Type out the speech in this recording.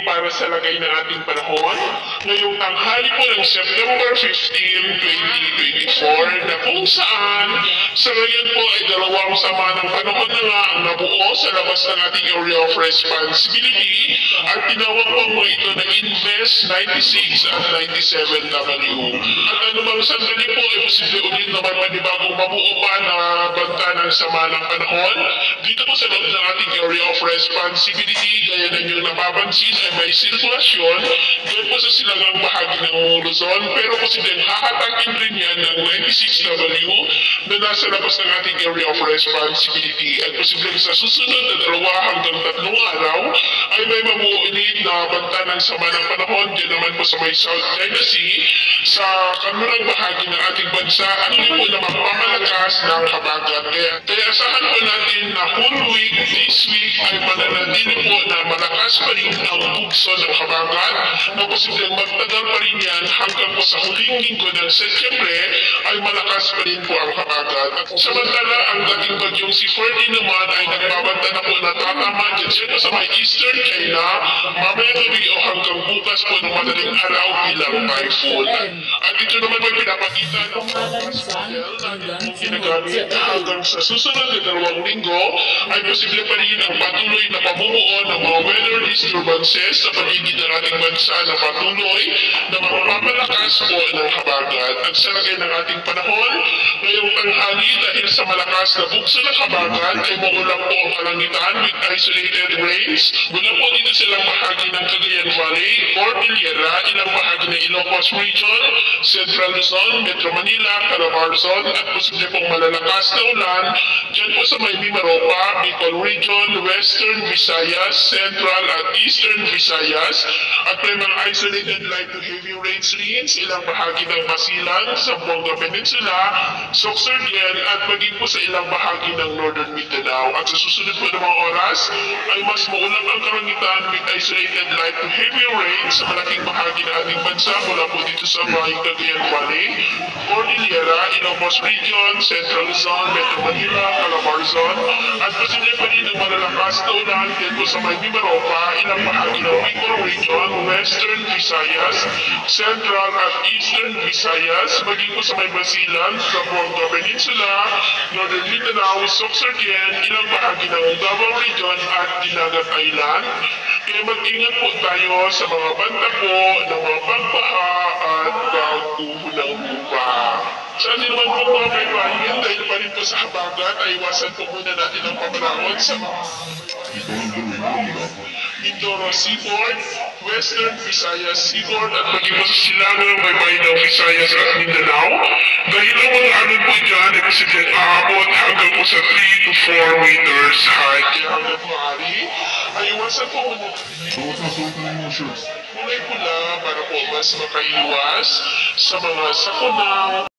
para sa lagay ng ating panahon ngayong tanghali po ng September 15, 2024 na kung saan sa ngayon po ay dalawang sama ng panahon na nga ang nabuo sa labas ng ating area of responsibility at tinawag po mo ito na Invest 96 at 97W. At anumang sandali po ay posible ulit na may panibagong mabuo pa na banta ng sama ng panahon dito po sa loob ng ating area of responsibility. Gaya na nyo napapansin ay may sirkulasyon doon po sa silangang bahagi ng Luzon, pero posibleng hahatakin rin yan ng 96W na nasa labas ng ating area of responsibility at posibleng sa susunod na 2 hanggang 3 araw ay may mamuunit na banta ng sama ng panahon dyan naman po sa may South China Sea sa kanurang bahagi ng ating bansa at yun po na magpamalakas ng habagat. Kaya asahan po natin na whole week, this week ay mananatili po na malakas pa rin ang bugso ng habagat na posibleng magtagal pa rin yan hanggang po sa huling linggo ng Setyembre ay malakas pa rin po ang habagat. At samantala ang dating bagyong si Ferdy naman ay nagbabanta na po na tatama dyan siya sa may Eastern China mamaya gabi o hanggang bukas po ng madaling araw bilang typhoon. At ito naman may pinapakita ng mga model na ginagamit hanggang sa susunod na 2 linggo ay posible pa rin ang patuloy na pamumuo ng mga weather disturbances sa paligid ng ating bansa na patuloy na mapapalakas po ng habagat. At sa lagay ng ating panahon, ngayong tanghali dahil sa malakas na bugso ng habagat ay maulang po ang kalangitan with isolated rains mula po dito silang bahagi ng Cagayan Valley, Cordillera, ilang bahagi ng Ilocos Region, Central Luzon, Metro Manila, Calabarzon at posible pong malalakas na ulan dyan po sa may Mimaropa, Bicol Region, Western Visayas, Central at Eastern Visayas at may mga isolated light to heavy rains ilang bahagi ng Basilan, Zamboanga Peninsula, Sorsogon at maging po sa ilang bahagi ng Northern Mindanao. At sa susunod po ng mga oras ay mas maulang ang kalangitan with isolated light to heavy rain sa malaking bahagi ng ating bansa mula po dito sa may Cagayan Valley, Cordillera, Ilocos Region, Central Luzon, Metro Manila, Calabarzon at posible pa rin ang malalakas na ulan din po sa may Mimaropa, ilang bahagi ng Bicol Region, Western Visayas, Central at Eastern Visayas, maging po sa may Basilan, Zamboanga Peninsula, Northern Mindanao, Sorsogon, ilang bahagi ng Davao Region at Dinagat Island. Kaya mag-ingat po tayo sa mga banta po ng mga pagbaha at pagtuho ng lupa. Sa atin naman po mga kaibigan, dahil pa rin po sa habagat, ay iwasan po muna natin ang pamanahon sa mga Mindoro Seaboard, Western Visayas Seaboard at maging po sa silangang baybayin ng Visayas at Mindanao. Dahil ang mga alon po dyan ay posibleng aabot hanggang po sa 3 to 4 meters high. Kaya hanggang maaari, ay iwasan po muna natin kulay pula para po mas makaiwas sa mga sakuna.